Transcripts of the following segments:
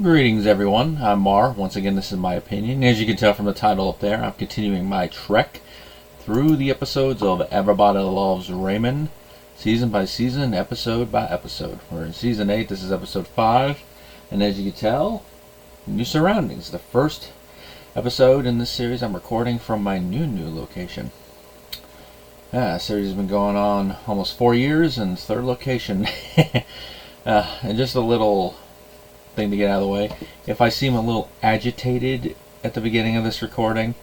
Greetings everyone, I'm Mar. Once again, this is my opinion. As you can tell from the title up there, I'm continuing my trek through the episodes of Everybody Loves Raymond, season by season, episode by episode. We're in season 8, this is episode 5, and as you can tell, new surroundings. The first episode in this series I'm recording from my new location. The series has been going on almost 4 years, and third location. And just a little thing to get out of the way. If I seem a little agitated at the beginning of this recording,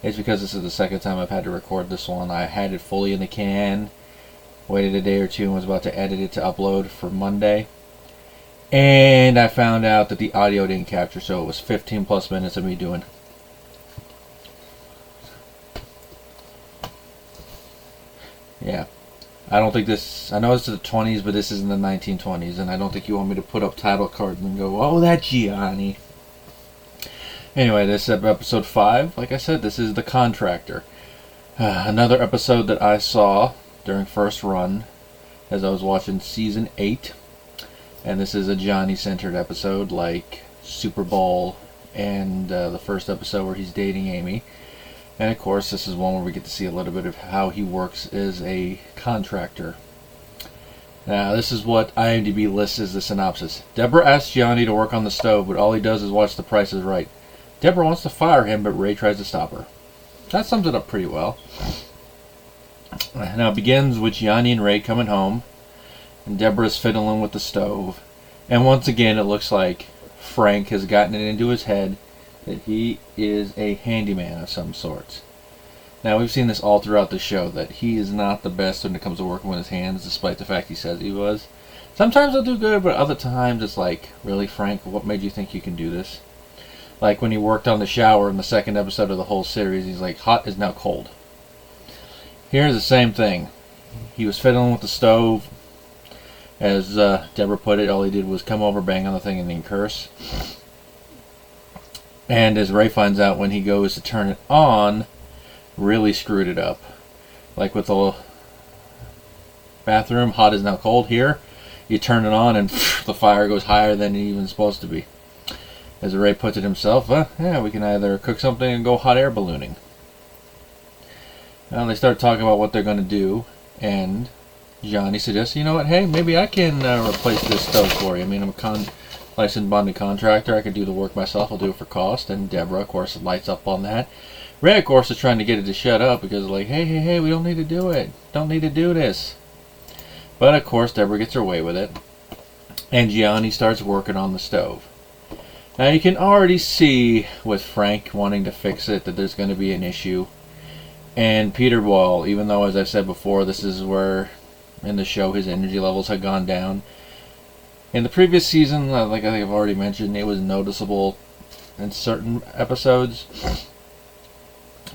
it's because this is the second time I've had to record this one. I had it fully in the can, waited a day or two, and was about to edit it to upload for Monday. And I found out that the audio didn't capture, so it was 15 plus minutes of me doing. Yeah. I don't think this, I know it's the 20s, but this is in the 1920s, and I don't think you want me to put up title cards and go, oh, that's Gianni. Anyway, this is episode 5. Like I said, this is The Contractor. Another episode that I saw during first run as I was watching season 8. And this is a Gianni-centered episode, like Super Bowl and the first episode where he's dating Amy. And of course, this is one where we get to see a little bit of how he works as a contractor. Now, this is what IMDb lists as the synopsis. Debra asks Gianni to work on the stove, but all he does is watch The Price is Right. Debra wants to fire him, but Ray tries to stop her. That sums it up pretty well. Now, it begins with Gianni and Ray coming home, and Debra's fiddling with the stove. And once again, it looks like Frank has gotten it into his head that he is a handyman of some sorts. Now, we've seen this all throughout the show, that he is not the best when it comes to working with his hands, despite the fact he says he was. Sometimes he'll do good, but other times it's like, really, Frank, what made you think you can do this? Like when he worked on the shower in the second episode of the whole series, he's like, hot is now cold. Here's the same thing. He was fiddling with the stove. As Debra put it, all he did was come over, bang on the thing, and then curse. And as Ray finds out when he goes to turn it on, really screwed it up. Like with the bathroom, hot is now cold. Here, you turn it on and the fire goes higher than it even supposed to be. As Ray puts it himself, yeah, we can either cook something and go hot air ballooning. Now they start talking about what they're going to do, and Gianni suggests, you know what, hey, maybe I can replace this stove for you. I mean, I'm a licensed bonded contractor. I can do the work myself. I'll do it for cost. And Debra, of course, lights up on that. Ray, of course, is trying to get it to shut up because, like, hey, we don't need to do it. Don't need to do this. But, of course, Debra gets her way with it. And Gianni starts working on the stove. Now, you can already see with Frank wanting to fix it that there's going to be an issue. And Peter, well, even though, as I've said before, this is where in the show his energy levels had gone down. In the previous season, like I think I've already mentioned, it was noticeable in certain episodes.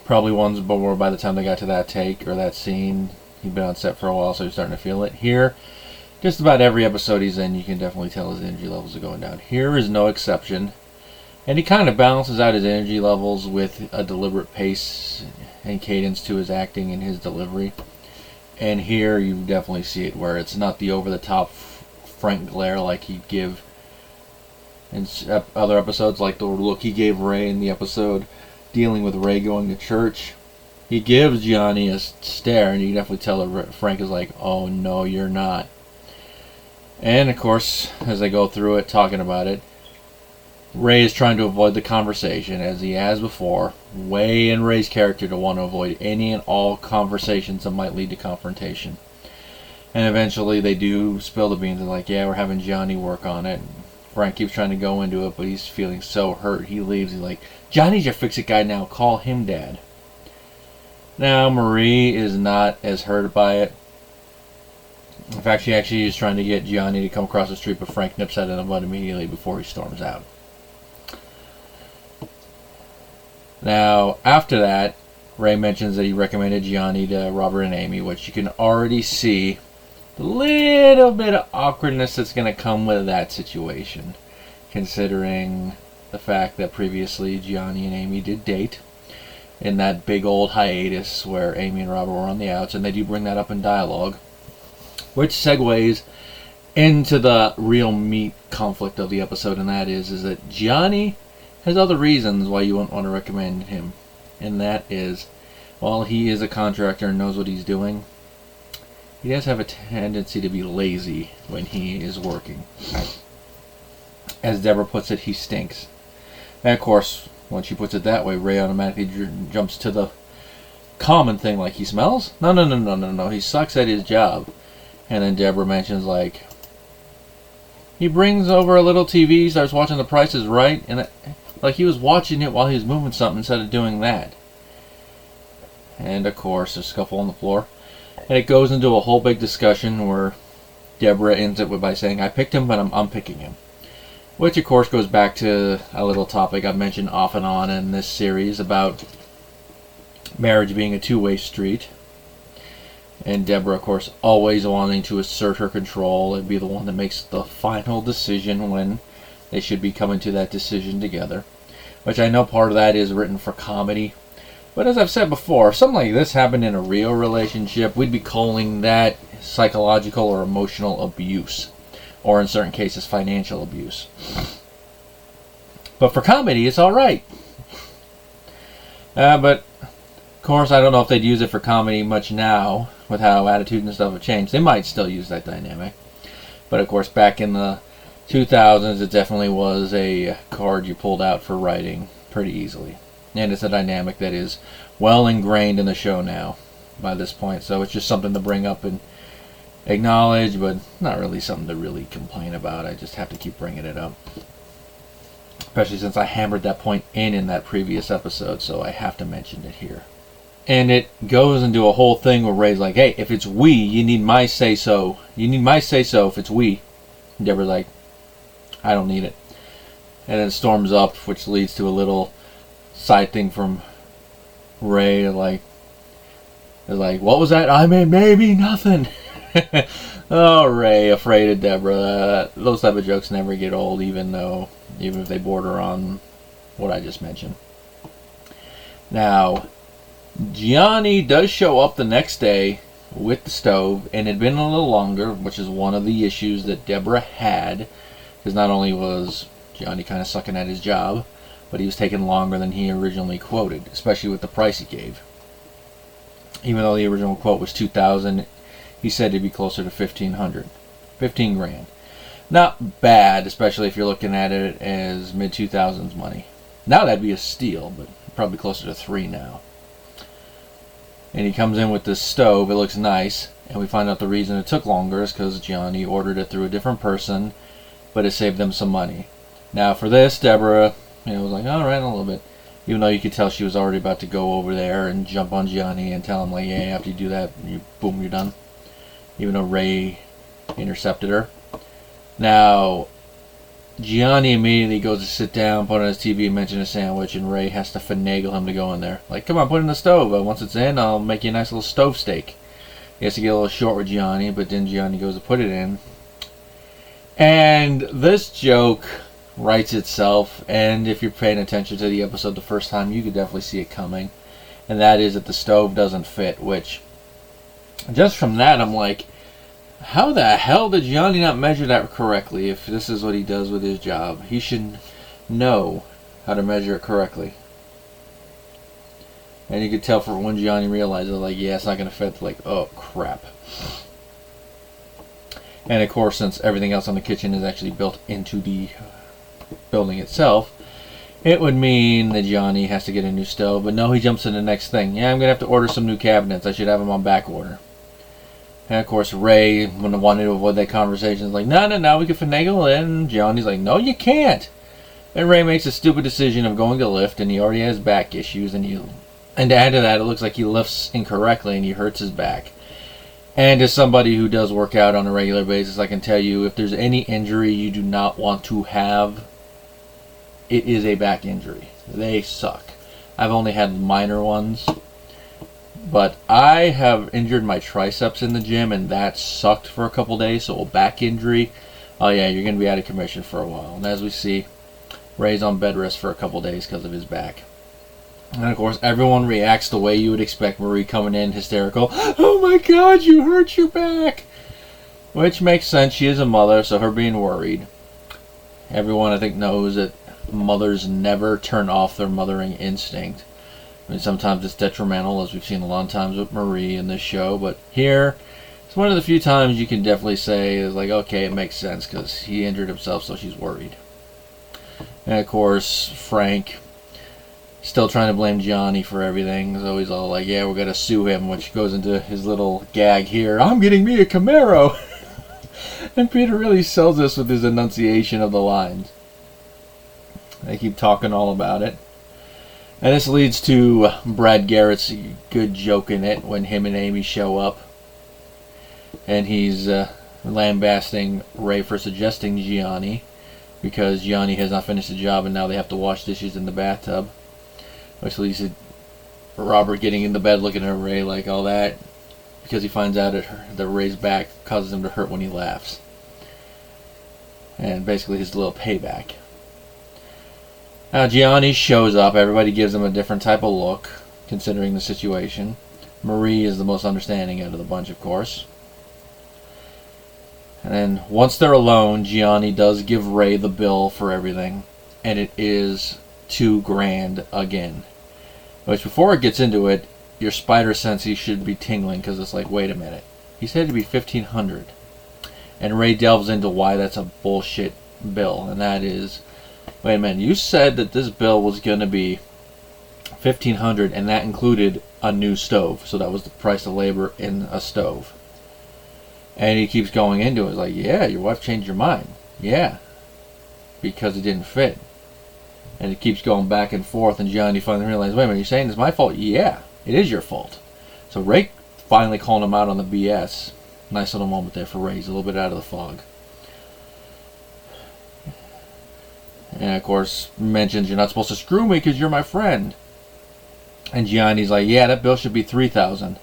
Probably ones more by the time they got to that take or that scene. He'd been on set for a while, so he's starting to feel it. Here, just about every episode he's in, you can definitely tell his energy levels are going down. Here is no exception. And he kind of balances out his energy levels with a deliberate pace and cadence to his acting and his delivery. And here you definitely see it, where it's not the over-the-top Frank glare like he'd give in other episodes, like the look he gave Ray in the episode dealing with Ray going to church. He gives Gianni a stare, and you can definitely tell that Frank is like, oh no, you're not. And of course, as they go through it, talking about it, Ray is trying to avoid the conversation, as he has before. Way in Ray's character to want to avoid any and all conversations that might lead to confrontation. And eventually they do spill the beans. They're like, yeah, we're having Gianni work on it. Frank keeps trying to go into it, but he's feeling so hurt. He leaves. He's like, Johnny's your fix-it guy now. Call him Dad. Now, Marie is not as hurt by it. In fact, she actually is trying to get Gianni to come across the street, but Frank nips that in the bud immediately before he storms out. Now, after that, Ray mentions that he recommended Gianni to Robert and Amy, which you can already see a little bit of awkwardness that's going to come with that situation, considering the fact that previously Gianni and Amy did date in that big old hiatus where Amy and Robert were on the outs, and they do bring that up in dialogue, which segues into the real meat conflict of the episode, and that is that Gianni has other reasons why you wouldn't want to recommend him. And that is, while he is a contractor and knows what he's doing, he does have a tendency to be lazy when he is working. As Debra puts it, he stinks. And of course, when she puts it that way, Ray automatically jumps to the common thing, like, he smells? No, he sucks at his job. And then Debra mentions, like, he brings over a little TV, starts watching The Price is Right, and like he was watching it while he was moving something instead of doing that. And of course, a scuffle on the floor. And it goes into a whole big discussion where Debra ends it by saying, I picked him, but I'm unpicking him. Which of course goes back to a little topic I've mentioned off and on in this series about marriage being a two-way street. And Debra, of course, always wanting to assert her control and be the one that makes the final decision when they should be coming to that decision together. Which I know part of that is written for comedy. But as I've said before, if something like this happened in a real relationship, we'd be calling that psychological or emotional abuse. Or in certain cases, financial abuse. But for comedy, it's alright. But, of course, I don't know if they'd use it for comedy much now, with how attitude and stuff have changed. They might still use that dynamic. But, of course, back in the 2000s, it definitely was a card you pulled out for writing pretty easily. And it's a dynamic that is well ingrained in the show now by this point. So it's just something to bring up and acknowledge, but not really something to really complain about. I just have to keep bringing it up. Especially since I hammered that point in that previous episode, so I have to mention it here. And it goes into a whole thing where Ray's like, hey, if it's we, you need my say-so. You need my say-so if it's we. And Debra's like, I don't need it. And then storms up, which leads to a little side thing from Ray, like, what was that? I mean, maybe nothing. Oh, Ray, afraid of Debra. Those type of jokes never get old, even if they border on what I just mentioned. Now, Gianni does show up the next day with the stove, and it had been a little longer, which is one of the issues that Debra had, because not only was Gianni kind of sucking at his job, but he was taking longer than he originally quoted, especially with the price he gave. Even though the original quote was $2,000, he said it'd be closer to $1,500, $15,000. Not bad, especially if you're looking at it as mid-2000s money. Now that'd be a steal, but probably closer to $3,000 now. And he comes in with this stove. It looks nice, and we find out the reason it took longer is because Gianni ordered it through a different person, but it saved them some money. Now for this, Debra, was like, all right, a little bit. Even though you could tell she was already about to go over there and jump on Gianni and tell him, like, yeah, after you do that, boom, you're done. Even though Ray intercepted her. Now, Gianni immediately goes to sit down, put on his TV, and mention a sandwich, and Ray has to finagle him to go in there. Like, come on, put it in the stove. Once it's in, I'll make you a nice little stove steak. He has to get a little short with Gianni, but then Gianni goes to put it in. And this joke writes itself, and if you're paying attention to the episode the first time, you could definitely see it coming. And that is that the stove doesn't fit, which, just from that, I'm like, how the hell did Gianni not measure that correctly if this is what he does with his job? He should know how to measure it correctly. And you could tell from when Gianni realized it, like, yeah, it's not going to fit, like, oh, crap. And of course, since everything else on the kitchen is actually built into the building itself, it would mean that Gianni has to get a new stove. But no, he jumps to the next thing. Yeah, I'm going to have to order some new cabinets. I should have them on back order. And of course, Ray, when I wanted to avoid that conversation, is like, no, we can finagle it. And Gianni's like, no, you can't. And Ray makes a stupid decision of going to lift, and he already has back issues. And to add to that, it looks like he lifts incorrectly, and he hurts his back. And as somebody who does work out on a regular basis, I can tell you, if there's any injury you do not want to have, it is a back injury. They suck. I've only had minor ones. But I have injured my triceps in the gym, and that sucked for a couple days. So a back injury, oh yeah, you're going to be out of commission for a while. And as we see, Ray's on bed rest for a couple days because of his back. And of course, everyone reacts the way you would expect Marie coming in hysterical. Oh my God, you hurt your back! Which makes sense. She is a mother, so her being worried. Everyone, I think, knows that mothers never turn off their mothering instinct. I mean, sometimes it's detrimental, as we've seen a lot of times with Marie in this show, but here, it's one of the few times you can definitely say is like, okay, it makes sense, because he injured himself, so she's worried. And of course, Frank, still trying to blame Gianni for everything. So he's all like, yeah, we're going to sue him, which goes into his little gag here. I'm getting me a Camaro. And Peter really sells this with his enunciation of the lines. They keep talking all about it. And this leads to Brad Garrett's good joke in it when him and Amy show up. And he's lambasting Ray for suggesting Gianni, because Gianni has not finished the job and now they have to wash dishes in the bathtub. Which leads to Robert getting in the bed looking at Ray like all that, because he finds out that Ray's back causes him to hurt when he laughs. And basically his little payback. Now Gianni shows up. Everybody gives him a different type of look, considering the situation. Marie is the most understanding out of the bunch, of course. And then once they're alone, Gianni does give Ray the bill for everything, and it is $2,000 again. Which, before it gets into it, your spider senses should be tingling, because it's like, wait a minute, he said it'd be $1,500, and Ray delves into why that's a bullshit bill, and that is, wait a minute, you said that this bill was going to be $1,500, and that included a new stove, so that was the price of labor in a stove. And he keeps going into it, like, yeah, your wife changed your mind, yeah, because it didn't fit. And it keeps going back and forth, and Gianni finally realizes, wait a minute, you're saying it's my fault? Yeah, it is your fault. So Ray finally calling him out on the BS. Nice little moment there for Ray. He's a little bit out of the fog. And of course, mentions you're not supposed to screw me because you're my friend. And Gianni's like, yeah, that bill should be $3,000.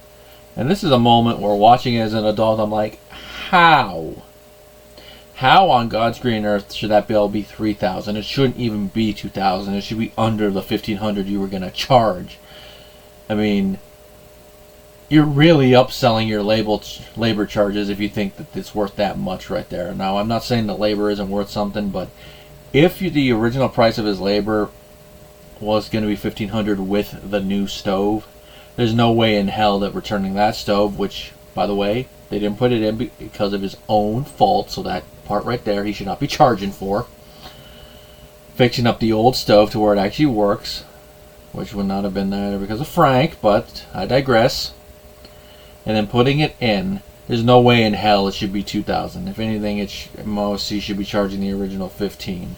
And this is a moment where, watching it as an adult, I'm like, how? How on God's green earth should that bill be $3,000? It shouldn't even be $2,000. It should be under the $1,500 you were going to charge. I mean, you're really upselling your labor charges if you think that it's worth that much right there. Now, I'm not saying that labor isn't worth something, but if the original price of his labor was going to be $1,500 with the new stove, there's no way in hell that returning that stove, which, by the way, they didn't put it in because of his own fault, so that part right there he should not be charging for. Fixing up the old stove to where it actually works, which would not have been there because of Frank, but I digress. And then putting it in, there's no way in hell it should be $2,000. If anything, at most he should be charging the original $15,000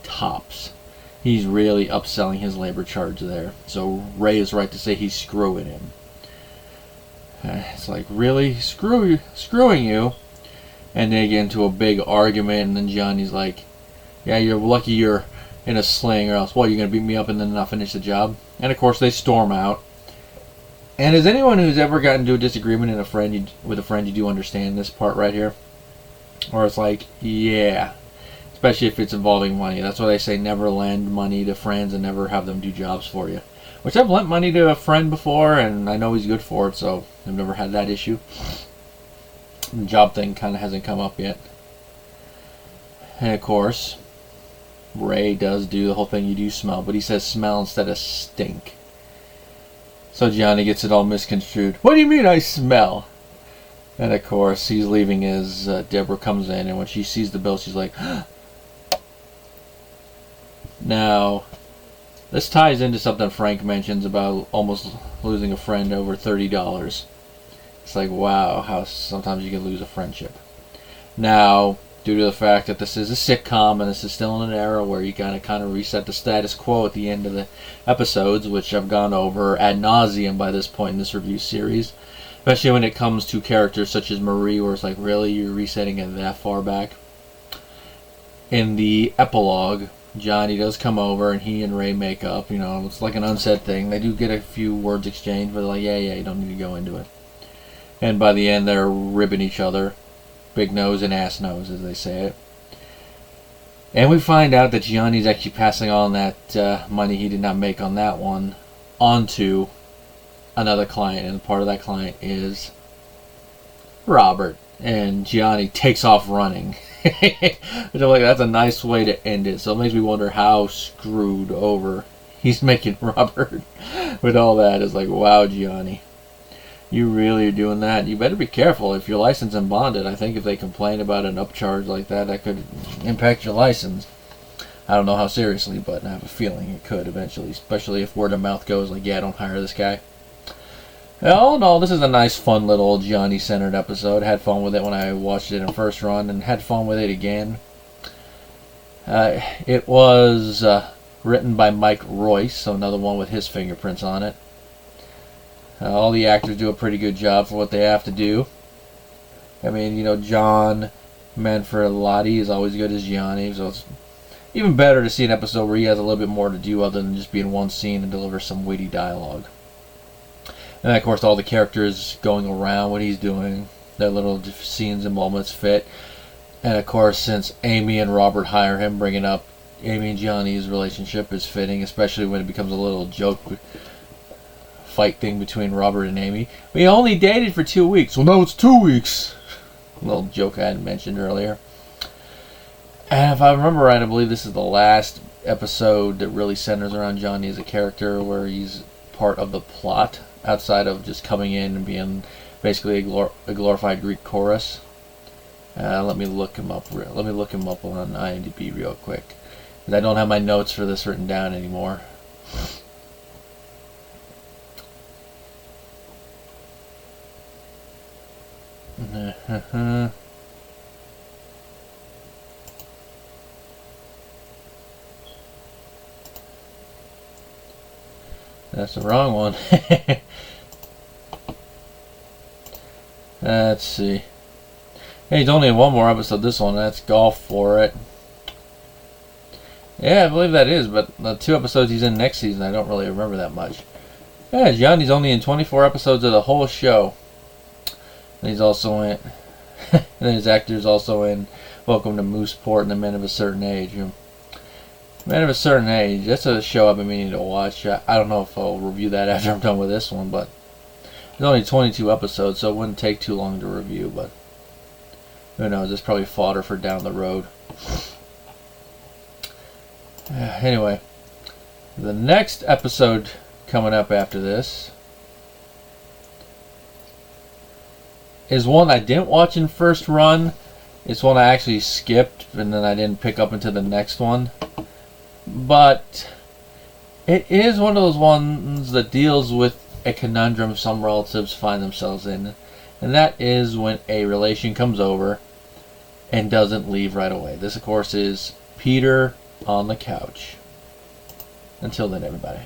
tops. He's really upselling his labor charge there. So Ray is right to say he's screwing him. It's like, really? Screwing you? And they get into a big argument, and then Gianni's like, yeah, you're lucky you're in a sling, or else, what, you're going to beat me up and then not finish the job? And of course they storm out. And as anyone who's ever gotten into a disagreement with a friend, you do understand this part right here. Or it's like, yeah, especially if it's involving money. That's why they say never lend money to friends and never have them do jobs for you. Which I've lent money to a friend before, and I know he's good for it, so I've never had that issue. The job thing kind of hasn't come up yet. And of course, Ray does do the whole thing, you do smell, but he says smell instead of stink. So Gianni gets it all misconstrued. What do you mean I smell? And of course, he's leaving as Debra comes in, and when she sees the bill, she's like, now, this ties into something Frank mentions about almost losing a friend over $30. It's like, wow, how sometimes you can lose a friendship. Now, due to the fact that this is a sitcom and this is still in an era where you gotta kind of reset the status quo at the end of the episodes, which I've gone over ad nauseum by this point in this review series, especially when it comes to characters such as Marie, where it's like, really, you're resetting it that far back? In the epilogue, Gianni does come over and he and Ray make up. You know, it's like an unsaid thing. They do get a few words exchanged, but they're like, yeah, you don't need to go into it. And by the end, they're ribbing each other. Big nose and ass nose, as they say it. And we find out that Gianni's actually passing on that money he did not make on that one onto another client. And part of that client is Robert. and Gianni takes off running. Which I'm like, that's a nice way to end it. So it makes me wonder how screwed over he's making Robert with all that. It's like, wow, Gianni, you really are doing that. You better be careful if your license and bonded. I think if they complain about an upcharge like that, that could impact your license. I don't know how seriously, but I have a feeling it could eventually, especially if word of mouth goes like, yeah, don't hire this guy. All in all, this is a nice, fun little Gianni-centered episode. Had fun with it when I watched it in first run, and had fun with it again. It was written by Mike Royce, so another one with his fingerprints on it. All the actors do a pretty good job for what they have to do. I mean, you know, John Manfredilotti is always good as Gianni, so it's even better to see an episode where he has a little bit more to do other than just be in one scene and deliver some witty dialogue. And of course, all the characters going around what he's doing, their little scenes and moments fit. And of course, since Amy and Robert hire him, bringing up Amy and Gianni's relationship is fitting, especially when it becomes a little joke fight thing between Robert and Amy. We only dated for 2 weeks. Well, no, it's 2 weeks. A little joke I had mentioned earlier. And if I remember right, I believe this is the last episode that really centers around Gianni as a character, where he's part of the plot, outside of just coming in and being basically a glorified Greek chorus. Let me look him up. Let me look him up on IMDb real quick, because I don't have my notes for this written down anymore. That's the wrong one. Let's see. Hey, he's only in one more episode, this one. That's Golf for It. Yeah, I believe that is, but the 2 episodes he's in next season, I don't really remember that much. Yeah, Gianni's only in 24 episodes of the whole show. And he's also in... and then his actor's also in Welcome to Mooseport and The Men of a Certain Age. Men of a Certain Age, that's a show I've been meaning to watch. I don't know if I'll review that after I'm done with this one, but there's only 22 episodes, so it wouldn't take too long to review, but who knows, it's probably fodder for down the road. Anyway, the next episode coming up after this is one I didn't watch in first run. It's one I actually skipped, and then I didn't pick up into the next one. But it is one of those ones that deals with a conundrum some relatives find themselves in. And that is when a relation comes over and doesn't leave right away. This, of course, is Peter on the Couch. Until then, everybody.